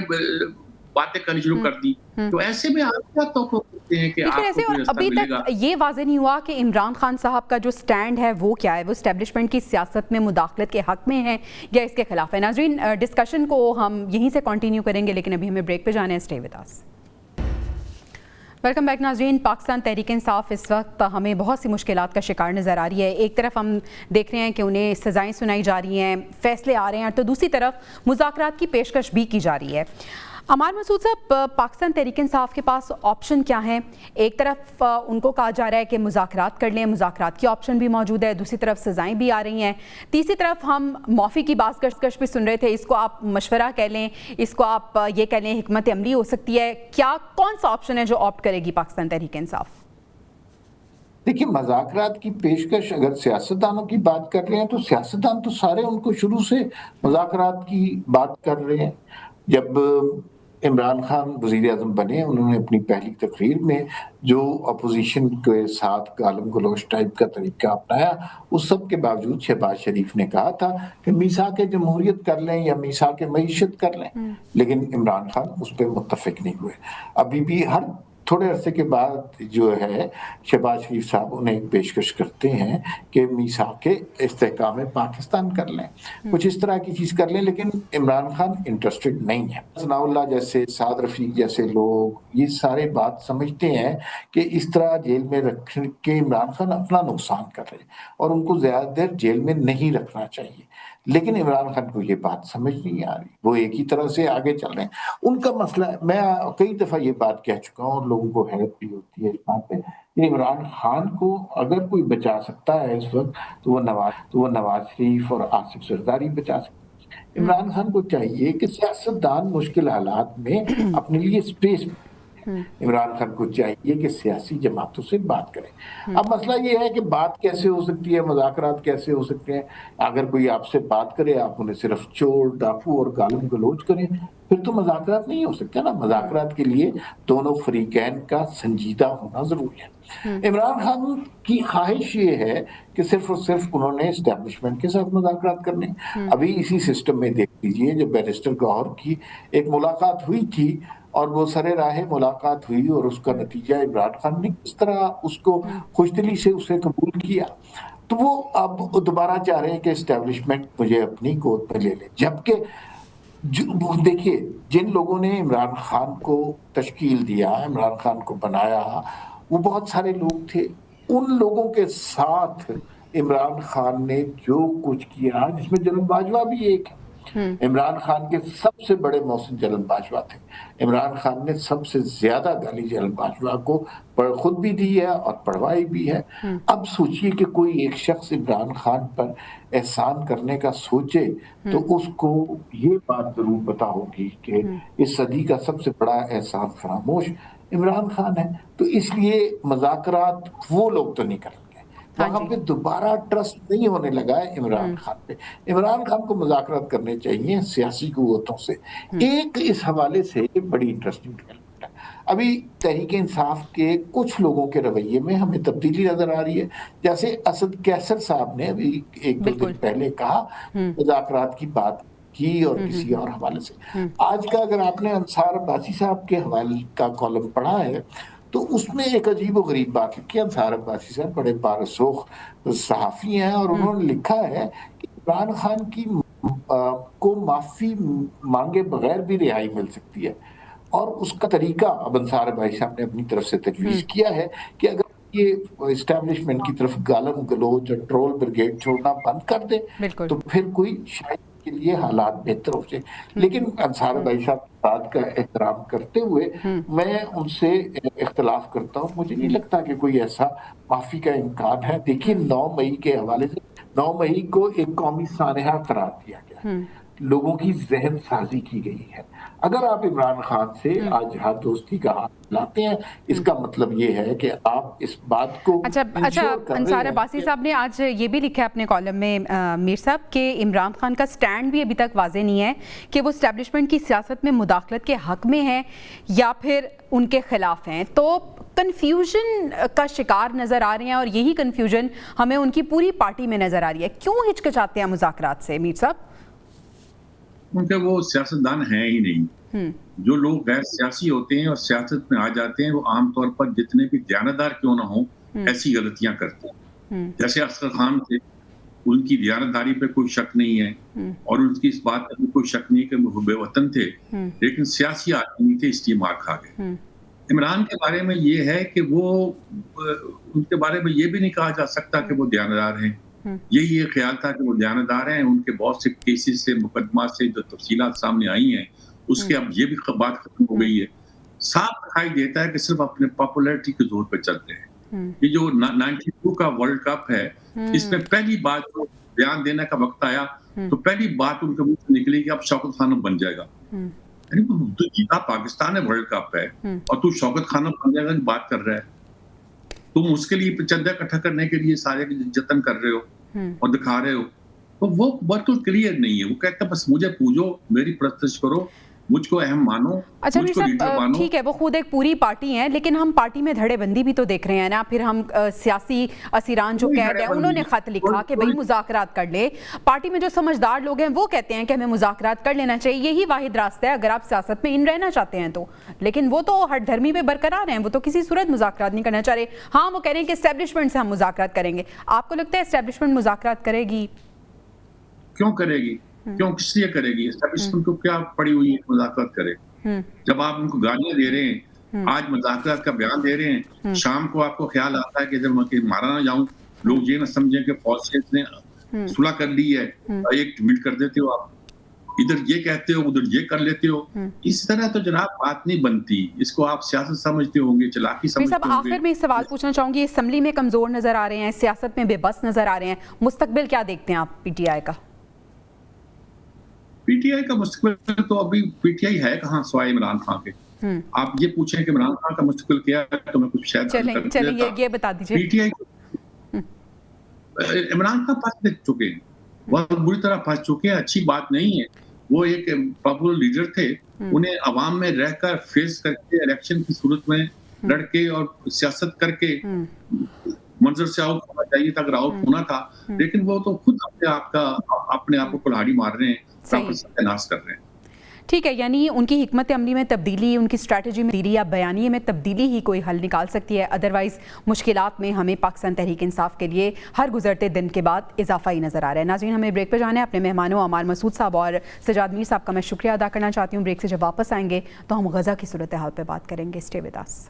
बातें करनी शुरू कर दी। तो ऐसे में आप क्या तोक़ा करते हैं कि आपको ऐसे और अभी तक ये वाज़ेह नहीं हुआ कि इमरान खान साहब का जो स्टैंड है वो क्या है, वो एस्टेब्लिशमेंट की सियासत में मुदाखलत के हक में है या इसके खिलाफ है। नाज़रीन, डिस्कशन को हम यहीं से कंटिन्यू करेंगे, लेकिन अभी हमें ब्रेक पे जाना है। Stay with us. Welcome back नाज़रीन। पाकिस्तान तहरीक इंसाफ इस वक्त हमें बहुत सी मुश्किलात का शिकार नज़र आ रही है। एक तरफ हम देख रहे हैं कि उन्हें सज़ाएं सुनाई जा रही हैं, फ़ैसले आ रहे हैं, तो दूसरी तरफ मुज़ाकरात की पेशकश भी की जा रही है। अमार मसूद साहब, पाकिस्तान तहरीक इंसाफ के पास ऑप्शन क्या हैं? एक तरफ उनको कहा जा रहा है कि मुज़ाकरात कर लें, मुज़ाकरात की ऑप्शन भी मौजूद है, दूसरी तरफ सज़ाएं भी आ रही हैं, तीसरी तरफ हम माफ़ी की बात कश भी सुन रहे थे। इसको आप मशवरा कह लें, इसको आप ये कह लें हिकमत अमली हो सकती है। क्या कौन सा ऑप्शन है जो ऑप्ट करेगी पाकिस्तान तहरीक इंसाफ? देखिए, मुज़ाकरात की पेशकश अगर सियासतदानों की बात कर रहे हैं तो सियासतदान तो सारे उनको शुरू से मुज़ाकरात की बात कर रहे हैं। जब इमरान खान वज़ीर-ए-आज़म बने, उन्होंने अपनी पहली तकरीर में जो अपोजिशन के साथ गालम गलोच टाइप का तरीका अपनाया, उस सब के बावजूद शहबाज शरीफ ने कहा था कि मीसाक जमहूरियत कर लें या मीसाक मईशत कर लें, लेकिन इमरान खान उस पर मुत्तफिक नहीं हुए। अभी भी हर थोड़े अरसे के बाद जो है शहबाज शरीफ साहब उन्हें एक पेशकश करते हैं कि मीसाक इस्तेहकाम पाकिस्तान कर लें, कुछ इस तरह की चीज़ कर लें, लेकिन इमरान खान इंटरेस्टेड नहीं है। सनाउल्लाह जैसे, साद रफ़ीक जैसे लोग ये सारे बात समझते हैं कि इस तरह जेल में रख के इमरान खान अपना नुकसान कर रहे हैं और उनको ज़्यादा देर जेल में नहीं रखना चाहिए। लेकिन इमरान खान को ये बात समझ नहीं आ रही, वो एक ही तरह से आगे चल रहे हैं। उनका मसला, मैं कई दफ़ा ये बात कह चुका हूँ और लोगों को हैरत भी होती है इस बात पे, इमरान खान को अगर कोई बचा सकता है इस वक्त तो वो नवाज शरीफ और आसिफ जरदारी बचा सकते हैं। इमरान खान को चाहिए कि सियासतदान मुश्किल हालात में अपने लिए स्पेस, इमरान खान को चाहिए कि सियासी जमातों से बात करें। अब मसला ये है कि बात कैसे हो सकती है, मुज़ाकरात कैसे हो सकते हैं? अगर कोई आपसे बात करे, आप उन्हें सिर्फ चोर, डाकू और गालिम गलोच करें, फिर तो मुज़ाकरात नहीं हो सकता ना। मुज़ाकरात के लिए दोनों फरीकैन का संजीदा होना जरूरी है। इमरान खान की ख्वाहिश ये है कि सिर्फ और सिर्फ उन्होंने एस्टेब्लिशमेंट के साथ मुज़ाकरात करने। अभी इसी सिस्टम में देख लीजिए, जब बैरिस्टर गौहर की एक मुलाकात हुई थी और वो सरे राहे मुलाकात हुई और उसका नतीजा इमरान खान ने किस तरह उसको खुशदिली से उसे कबूल किया, तो वो अब दोबारा चाह रहे हैं कि एस्टेब्लिशमेंट मुझे अपनी गोद में ले ले। जबकि देखिए, जिन लोगों ने इमरान खान को तश्कील दिया, इमरान खान को बनाया, वो बहुत सारे लोग थे। उन लोगों के साथ इमरान खान ने जो कुछ किया, जिसमें जनरल बाजवा भी एक है। इमरान खान के सबसे बड़े मौसम जनरल बाजवा थे। इमरान खान ने सबसे ज्यादा गाली जनरल बाजवा को खुद भी दी है और पढ़वाई भी है। अब सोचिए कि कोई एक शख्स इमरान खान पर एहसान करने का सोचे तो उसको ये बात जरूर पता होगी कि इस सदी का सबसे बड़ा एहसान फरामोश इमरान खान है। तो इसलिए मुज़ाकरात वो लोग तो नहीं करेंगे। वहां पे दोबारा ट्रस्ट नहीं होने लगा है इमरान खान पे। इमरान खान को मुज़ाकरात करने चाहिए सियासी कुव्वतों से। एक इस हवाले से बड़ी इंटरेस्टिंग डेवलपमेंट है, अभी तहरीक इंसाफ के कुछ लोगों के रवैये में हमें तब्दीली नजर आ रही है। जैसे असद कैसर साहब ने अभी एक दो दिन पहले कहा मुज़ाकरात की बात की और किसी और हवाले से। आज का अगर आपने अंसार अब्बासी साहब के हवाले का कॉलम पढ़ा है तो उसमें एक अजीब व गरीब बात लिखी है। अंसार अब्बासी साहब बड़े बारसूख सहाफ़ी हैं और उन्होंने लिखा है कि इमरान खान की को माफ़ी मांगे बगैर भी रिहाई मिल सकती है और उसका तरीका अब अंसार अब्बासी साहब ने अपनी तरफ से तजवीज़ किया है कि अगर ये एस्टेब्लिशमेंट की तरफ गालम गलोच और ट्रोल ब्रिगेड छोड़ना बंद कर दे तो फिर कोई शायद के लिए हालात बेहतर हो जाए। लेकिन अंसार भाई साहब बात का एहतराम करते हुए मैं उनसे इख्तलाफ करता हूँ। मुझे नहीं लगता कि कोई ऐसा माफी का इम्कान है। देखिए 9 मई के हवाले से 9 मई को एक कौमी सानहा करार दिया गया लोगों की जहन साजी की गई है। अगर आप इमरान खान से आज हाथ दोस्ती का हाथ मिलाते हैं, इसका मतलब ये है कि आप इस बात को अच्छा, अंसार अब्बासी साहब ने आज ये भी लिखा है अपने कॉलम में मीर साहब कि इमरान खान का स्टैंड भी अभी तक वाज़ेह नहीं है कि वो एस्टेब्लिशमेंट की सियासत में मुदाखलत के हक में हैं या फिर उनके खिलाफ हैं। तो कन्फ्यूजन का शिकार नज़र आ रहे हैं और यही कन्फ्यूजन हमें उनकी पूरी पार्टी में नज़र आ रही है। क्यों हिचकिचाते हैं मुज़ाकरात से मीर साहब? क्योंकि वो सियासतदान हैं ही नहीं। जो लोग गैर सियासी होते हैं और सियासत में आ जाते हैं वो आमतौर पर जितने भी दयानतदार क्यों ना हो ऐसी गलतियां करते हैं। जैसे असगर खान थे, उनकी दयानतदारी पे कोई शक नहीं है और उनकी इस बात पर कोई शक नहीं है कि वो बेवतन थे, लेकिन सियासी आदमी थे इसलिए मार खा गए। इमरान के बारे में ये है कि वो उनके बारे में ये भी नहीं कहा जा सकता कि वो दयानतदार हैं। यही ये ख्याल था कि वो दयानतदार हैं। उनके बहुत से केसेस से, मुकदमा से जो तफसीलात सामने आई हैं, उसके अब ये भी बात खत्म हो गई है। साफ दिखाई देता है कि सिर्फ अपने पॉपुलैरिटी के जोर पे चलते हैं। ये जो 92 का वर्ल्ड कप है, इसमें पहली बात जो बयान देने का वक्त आया तो पहली बात उनके मुंह से निकली कि अब शौकत खान बन जाएगा। यानी तो जीता पाकिस्तान है, वर्ल्ड कप है और तू शौकत खान बन जाएगा की बात कर रहा है। तुम उसके लिए चंदा इकट्ठा करने के लिए सारे जतन कर रहे हो और दिखा रहे हो, तो वो बिल्कुल क्लियर नहीं है। वो कहता है बस मुझे पूजो, मेरी परस्तिश करो, मुझको अहम मानो। अच्छा मीर साहब, ठीक है, वो खुद एक पूरी पार्टी है, लेकिन हम पार्टी में धड़ेबंदी भी तो देख रहे हैं ना। फिर हम सियासी असीरान जो कैद है उन्होंने खत लिखा कि भाई मुज़ाकरात कर ले। पार्टी में जो समझदार लोग हैं वो कहते हैं कि हमें मुज़ाकरात कर लेना चाहिए, यही वाहिद रास्ता है अगर आप सियासत में इन रहना चाहते हैं तो। लेकिन वो तो हर धर्मी पे बरकरार हैं, वो तो किसी सूरत मुज़ाकरात नहीं करना चाह रहे। हाँ, वो कह रहे हैं कि एस्टेब्लिशमेंट से हम मुज़ाकरात करेंगे। आपको लगता है एस्टेब्लिशमेंट मुज़ाकरात करेगी? क्यों करेगी? क्यों, किस लिए करेगी? एस्टेब्लिशमेंट को क्या पड़ी हुई है मुज़ाकरात करे? जब आप उनको गालियां दे रहे हैं, आज मुज़ाकरात का बयान दे रहे हैं, शाम को आपको ख्याल आता है कि जब मैं मारा ना जाऊं, लोग ये ना समझें कि फौज ने सुलह कर ली है, एक ट्वीट कर देते हो आप, इधर ये कहते हो उधर ये कर लेते हो। इस तरह तो जनाब बात नहीं बनती। इसको आप सियासत समझते होंगे, चालाकी समझते होंगे। आखिर में सवाल पूछना चाहूंगी, असम्बली में कमजोर नजर आ रहे हैं, सियासत में बेबस नजर आ रहे हैं, मुस्तकबिल क्या देखते हैं आप पीटीआई का? पीटीआई का मुस्तकबिल तो अभी पीटीआई है कहाँ सिवाय इमरान खान के। आप ये पूछें कि इमरान खान का मुस्तकबिल क्या है तो मैं कुछ शायद चलिए ये बता दीजिए। पीटीआई इमरान खान फंस चुके हैं, बहुत बुरी तरह फंस चुके हैं। अच्छी बात नहीं है। वो एक पॉपुलर लीडर थे, उन्हें अवाम में रहकर फेस करके इलेक्शन की सूरत में लड़के और सियासत करके मंजर से आउट होना चाहिए था, अगर आउट होना था, लेकिन वो तो खुद अपने आप को कुल्हाड़ी मार रहे हैं, सत्यानाश कर रहे हैं। ठीक है, यानी उनकी हिकमत अमली में तब्दीली, उनकी स्ट्रैटेजी में तब्दीली या बयानिए में तब्दीली ही कोई हल निकाल सकती है। अदरवाइज मुश्किलात में हमें पाकिस्तान तहरीक इंसाफ के लिए हर गुजरते दिन के बाद इजाफा ही नजर आ रहा है। नाज़रीन, हमें ब्रेक पर जाना है। अपने मेहमानों अमार मसूद साहब और सजाद मीर साहब का मैं शुक्रिया अदा करना चाहती हूँ। ब्रेक से जब वापस आएंगे तो हम गज़ा की सूरत हाल पर बात करेंगे। Stay with us.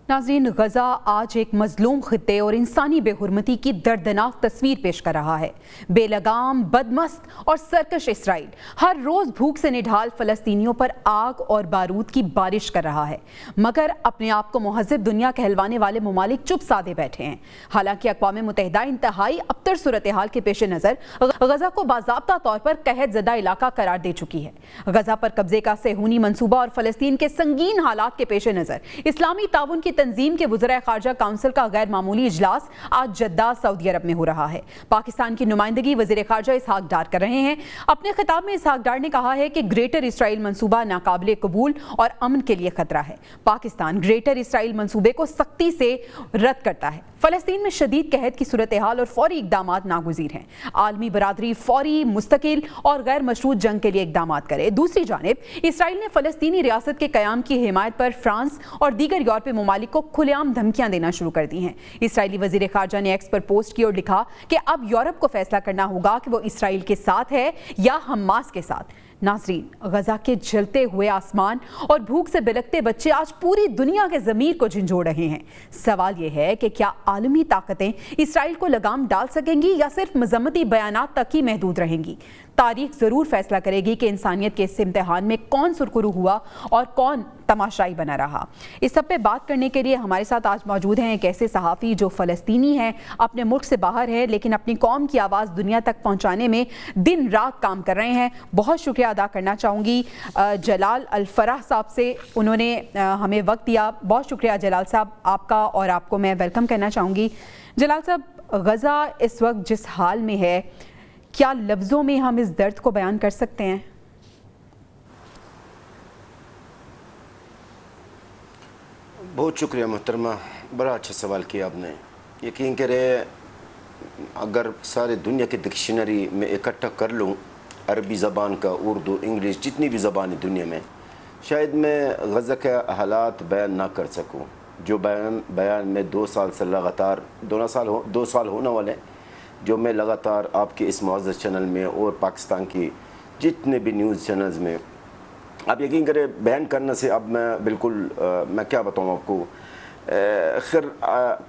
नाज़रीन, गज़ा आज एक मजलूम खित्ते और इंसानी बेहुरमती की दर्दनाक तस्वीर पेश कर रहा है। बेलगाम, बदमस्त और सरकश इसराइल हर रोज़ भूख से निढाल फ़लस्तीनियों पर आग और बारूद की बारिश कर रहा है, मगर अपने आप को मुहज़्ज़िब दुनिया कहलवाने वाले ममालिक चुप साधे बैठे हैं। हालांकि अक़वाम मुत्तहिदा इंतहाई अबतर सूरत हाल के पेश नज़र गज़ा को बाज़ाब्ता तौर पर कहत ज़दा इलाका करार दे चुकी है। गज़ा पर कब्जे का सेहूनी मनसूबा और फ़लस्तीन के संगीन हालात के पेश नज़र इस्लामी ताउन की तंजीम के वज़ीर ख़ारजा काउंसिल का गैर मामूली इजलास आज जद्दा सऊदी अरब में हो रहा है। पाकिस्तान की नुमाइंदगी वज़ीर ख़ारजा इसहाक डार कर रहे हैं। अपने खिताब में इसहाक डार ने कहा है कि ग्रेटर इसराइल मंसूबा नाकाबिले कबूल और अमन के लिए खतरा है। पाकिस्तान ग्रेटर इसराइल मंसूबे को सख्ती से रद्द करता है। फ़लस्तीन में शदीद कहत की सूरत हाल और फौरी इक़दामात नागुज़ीर हैं। आलमी बरादरी फौरी, मुस्तकिल और गैर मशरूत जंग के लिए इक़दामात करे। दूसरी जानिब इसराइल ने फ़लस्तीनी रियासत के क़याम की हिमायत पर फ्रांस और दीगर यूरोपीय ममालिक को खुलेआम धमकियां देना शुरू कर दी हैं। इसराइली वज़ीर ख़ारजा ने एक्स पर पोस्ट की और लिखा कि अब यूरोप को फैसला करना होगा कि वो इसराइल के साथ है या हमास के साथ। नाज़रीन, गजा के जलते हुए आसमान और भूख से बिलखते बच्चे आज पूरी दुनिया के ज़मीर को झंझोड़ रहे हैं। सवाल ये है कि क्या आलमी ताकतें इसराइल को लगाम डाल सकेंगी या सिर्फ मजम्मती बयानात तक ही महदूद रहेंगी। तारीख ज़रूर फैसला करेगी कि इंसानियत के इस इम्तिहान में कौन सुरखरू हुआ और कौन तमाशाई बना रहा। इस सब पे बात करने के लिए हमारे साथ आज मौजूद हैं एक ऐसे सहाफ़ी जो फ़लस्तीनी हैं, अपने मुल्क से बाहर है, लेकिन अपनी कौम की आवाज़ दुनिया तक पहुँचाने में दिन रात काम कर रहे हैं। बहुत शुक्रिया अदा करना चाहूँगी जलाल अल-फराह साहब से, उन्होंने हमें वक्त दिया। बहुत शुक्रिया जलाल साहब आपका, और आपको मैं वेलकम करना चाहूँगी। जलाल साहब, गज़ा इस वक्त जिस हाल में है, क्या लफ्ज़ों में हम इस दर्द को बयान कर सकते हैं? बहुत शुक्रिया मोहतरमा, बड़ा अच्छा सवाल किया आपने। यकीन करें, अगर सारे दुनिया की डिक्शनरी में इकट्ठा कर लूँ, अरबी ज़बान का, उर्दू, इंग्लिश, जितनी भी ज़बान है दुनिया में, शायद मैं गज़ा के हालात बयान ना कर सकूँ। जो बयान में 2 साल से लगातार 2 साल होने वाले, जो मैं लगातार आपके इस मुअज़्ज़ज़ चैनल में और पाकिस्तान की जितने भी न्यूज़ चैनल्स में, आप यकीन करें, बयान करने से अब मैं बिल्कुल मैं क्या बताऊँ आपको, खैर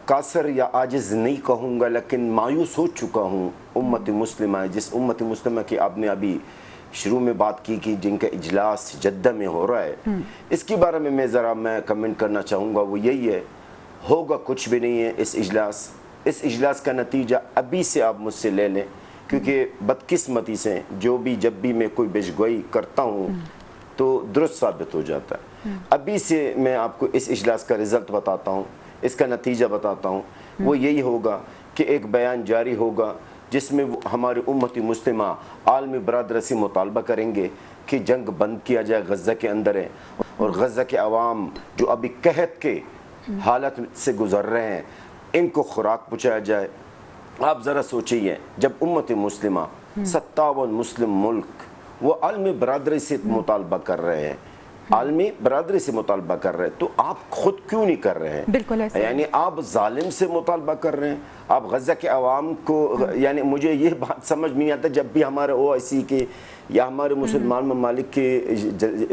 कासर या आजिज़ नहीं कहूँगा, लेकिन मायूस हो चुका हूँ। उम्मत मुस्लिमा, जिस उम्मत मुस्लिमा की आपने अभी शुरू में बात की कि जिनका इजलास जद्दा में हो रहा है, इसके बारे में मैं कमेंट करना चाहूँगा। वो यही है, होगा कुछ भी नहीं है इस इजलास का नतीजा अभी से आप मुझसे ले लें, क्योंकि बदकिस्मती से जब भी मैं कोई पेशगोई करता हूँ तो दुरुस्त साबित हो जाता है। अभी से मैं आपको इस इजलास का रिज़ल्ट बताता हूँ, इसका नतीजा बताता हूँ। वो यही होगा कि एक बयान जारी होगा जिसमें हमारी उम्मत मुस्लिमा आलमी बरादरी से मुतालबा करेंगे कि जंग बंद किया जाए, गज़ा के अंदर है, और गज़ा के अवाम जो अभी कहत के हालत से गुज़र रहे हैं, इनको खुराक पहुँचाया जाए। आप ज़रा सोचिए, जब उम्मत मुस्लिमा 57 मुस्लिम मुल्क वो आलमी बरादरी से मुतालबा कर रहे हैं, आलमी बरादरी से मुतालबा कर रहे हैं, तो आप खुद क्यों नहीं कर रहे हैं? बिल्कुल ऐसा, यानी आप जालिम से मुतालबा कर रहे हैं, आप गज़ा के अवाम को, यानी मुझे ये बात समझ नहीं आता, जब भी हमारे OIC के या हमारे मुसलमान ममालिक के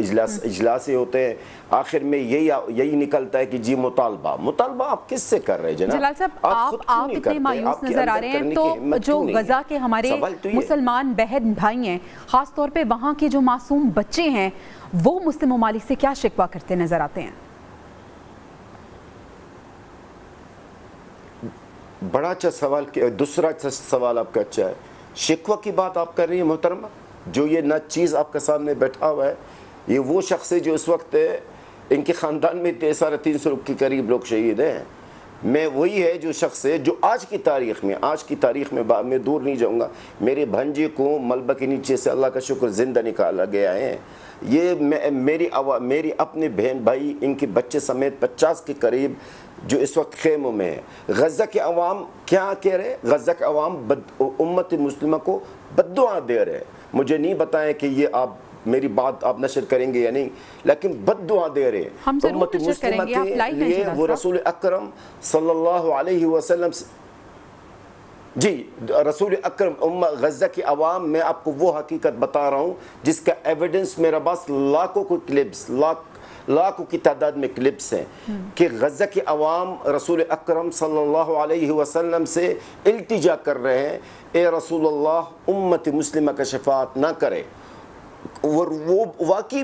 इजलास होते हैं, आखिर में यही निकलता है कि जी मुतालबा आप किससे कर रहे हैं जनाब? जलाल साहब, आप इतने मायूस नजर आ रहे हैं, तो जो गजा के हमारे मुसलमान बहन भाई हैं, खास तौर पे वहाँ के जो मासूम बच्चे हैं, वो मुस्लिम ममालिक से क्या शिकवा करते नजर आते हैं? बड़ा अच्छा सवाल। दूसरा अच्छा सवाल आपका अच्छा है। शिकवा की बात आप कर रही हैं मोहतरमा, जो ये न चीज़ आपके सामने बैठा हुआ है, ये वो शख्स है जो इस वक्त इनके ख़ानदान में 350 के करीब लोग शहीद हैं। मैं वही है जो शख्स है जो आज की तारीख़ में मैं दूर नहीं जाऊंगा, मेरे भंजे को मलबा के नीचे से अल्लाह का शुक्र ज़िंदा निकाला गया है। ये मेरी अपने बहन भाई, इनके बच्चे समेत 50 के करीब जो इस वक्त खेमों में है। गज़ा के अवाम क्या कह रहे हैं? गज़ा के अवाम उम्मत मुस्लिमा को बद्दुआ दे रहे हैं। मुझे नहीं बताएं कि ये आप मेरी बात आप नशर करेंगे या नहीं, लेकिन बद्दुआ दे रहे हैं उम्मत मुस्लिमा के लिए। वो रसूल अकरम सल्लल्लाहु अलैहि वसल्लम, जी रसूल अकरम, गज़ा की अवाम, मैं आपको वो हकीकत बता रहा हूँ जिसका एविडेंस मेरे पास लाखों को क्लिप्स, लाखों की तादाद में क्लिप्स हैं कि गज़ा की अवाम रसूल अकरम सल्लल्लाहु अलैहि वसल्लम से इल्तिजा कर रहे हैं, ए रसूलल्लाह उम्मत मुस्लिमा का शफाअत ना करे। और वो वाकई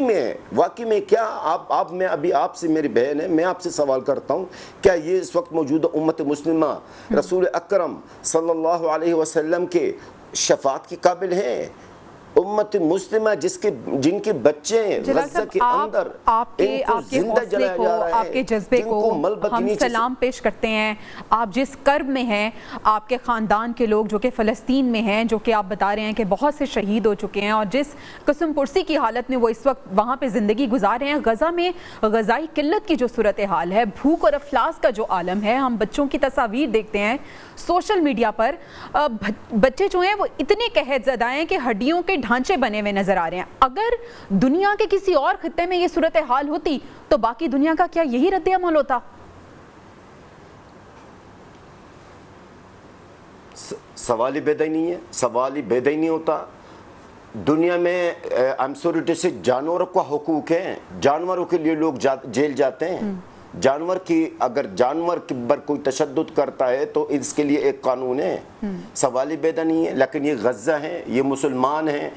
में क्या आप मैं अभी आपसे, मेरी बहन है, मैं आपसे सवाल करता हूँ, क्या ये इस वक्त मौजूदा उम्मत मुस्लिमा रसूल अकरम सल्लल्लाहु अलैहि वसल्लम के शफाअत के काबिल हैं? उम्मत मुस्लिमा जिनके बच्चे गज़ा के अंदर, आपके हौसले को, आपके जज्बे को हम सलाम पेश करते हैं। आप जिस कर्ब में हैं, आपके ख़ानदान के लोग जो कि फ़लस्तीन में हैं, जो कि आप बता रहे हैं कि बहुत से शहीद हो चुके हैं, और जिस कस्म पुरसी की हालत में वो इस वक्त वहाँ पे ज़िंदगी गुजार रहे हैं। गज़ा में ग़ज़ाई किल्लत की जो सूरत हाल है, भूख और अफलास का जो आलम है, हम बच्चों की तस्वीर देखते हैं सोशल मीडिया पर, बच्चे जो हैं वो इतने कहरज़दा हैं कि हड्डियों के ढांचे बने हुए नजर आ रहे हैं। अगर दुनिया के किसी और खित्ते में ये सूरत हाल होती तो बाकी दुनिया का क्या यही रद्द अमल होता? सवाल ही बेदाई नहीं है, सवाल ही बेदाई नहीं होता। दुनिया में आई एम सॉरी टू से जानवरों का हुकूक है, जानवरों के लिए लोग जेल जाते हैं। जानवर की अगर जानवर के ऊपर कोई तशद्दुद करता है तो इसके लिए एक कानून है, सवाल ही पैदा नहीं है। लेकिन ये गज़ा है, ये मुसलमान हैं,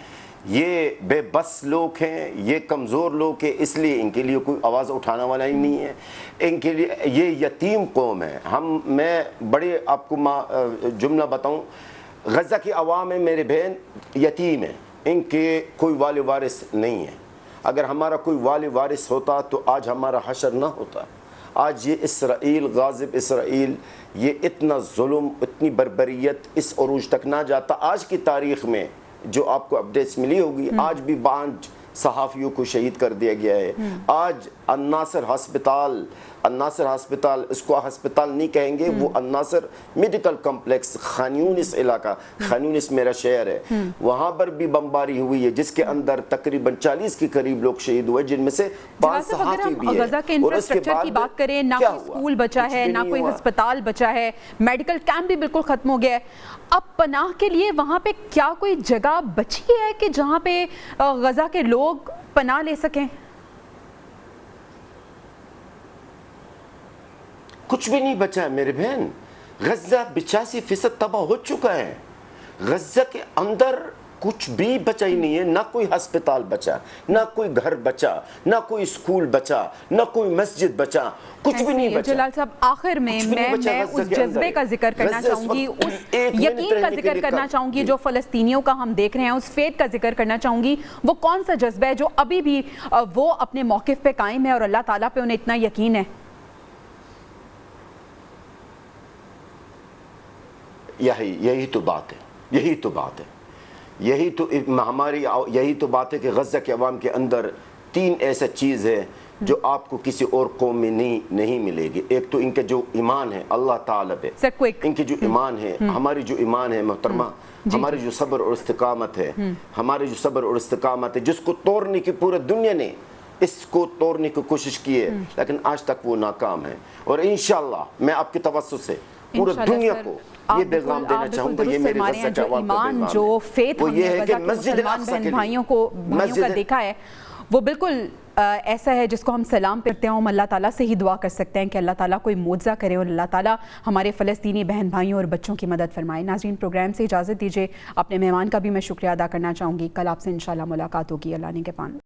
ये बेबस लोग हैं, ये कमज़ोर लोग हैं, इसलिए इनके लिए कोई आवाज़ उठाने वाला ही नहीं है। इनके लिए ये यतीम कौम है। मैं बड़े आपको जुमला बताऊं, गज़ा की अवाम है मेरे बहन, यतीम है, इनके कोई वाले वारिस नहीं है। अगर हमारा कोई वाले वारिस होता तो आज हमारा हशर ना होता। आज ये इसराइल, गाज़िब इसराइल, ये इतना जुल्म, इतनी बर्बरियत इस अरूज तक ना जाता। आज की तारीख़ में जो आपको अपडेट्स मिली होगी, आज भी 5 सहाफ़ियों को शहीद कर दिया गया है। आज अन्नासर हस्पताल, इसको हस्पताल नहीं कहेंगे, वो अन्नासर मेडिकल कॉम्प्लेक्स, खान यूनिस इलाका, खान यूनिस मेरा शहर है, वहाँ पर भी बमबारी हुई है जिसके अंदर तकरीबन 40 के करीब लोग शहीद हुए, जिनमें से 5 सहाफ़ी भी हैं। गज़ा के इंफ्रास्ट्रक्चर की बात करें, ना कोई स्कूल बचा है, ना कोई अस्पताल बचा है, मेडिकल कैंप भी बिल्कुल ख़त्म हो गया है। अब पनाह के लिए वहाँ पे क्या कोई जगह बची है कि जहाँ पे गज़ा के लोग पनाह ले सकें? कुछ भी नहीं बचा है मेरे बहन। गज़ा 85% तबाह हो चुका है। गज़ा के अंदर कुछ भी बचा ही नहीं है, ना कोई अस्पताल बचा, ना कोई घर बचा, ना कोई स्कूल बचा, ना कोई मस्जिद बचा, कुछ भी नहीं बचा। जलाल साहब, आखिर में मैं उस जज्बे का जिक्र करना चाहूंगी, उस यकीन का जिक्र करना चाहूंगी जो फ़लस्तीनियों का हम देख रहे हैं, उस फेथ का जिक्र करना चाहूंगी। वो कौन सा जज्बा है जो अभी भी वो अपने मौक़िफ़ पे कायम है और अल्लाह ताला पे उन्हें इतना यकीन है? यही तो बात है, यही तो बात है, यही तो बात है कि गज़ा के अवाम के अंदर 3 ऐसा चीज़ है जो आपको किसी और कौम में नहीं मिलेगी। एक तो इनका जो ईमान है अल्लाह ताला पे, इनके जो ईमान है, हमारी जो ईमान है मोहतरमा, हमारी जो सब्र और इस्तिकामत है, हमारी जो सब्र और इस्तिकामत है, जिसको तोड़ने की पूरी दुनिया ने इसको तोड़ने की कोशिश की है, लेकिन आज तक वो नाकाम है। और इंशाअल्लाह मैं आपकी तवज्जुह से पूरी दुनिया को ये पैगाम देना चाहूंगा, ये मेरे गज़ा के अवाम का पैगाम है, जो फेथ वो ये है कि मस्जिद भाइयों का देखा है, वो बिल्कुल ऐसा है जिसको हम सलाम करते हैं। हम अल्लाह ताला से ही दुआ कर सकते हैं कि अल्लाह ताला कोई मुआवजा करे और अल्लाह ताला हमारे फ़लस्तीनी बहन भाइयों और बच्चों की मदद फरमाए। नाज़रीन, प्रोग्राम से इजाज़त दीजिए। अपने मेहमान का भी मैं शुक्रिया अदा करना चाहूँगी। कल आपसे इंशाअल्लाह मुलाकात होगी। अल्लाह ने के पान।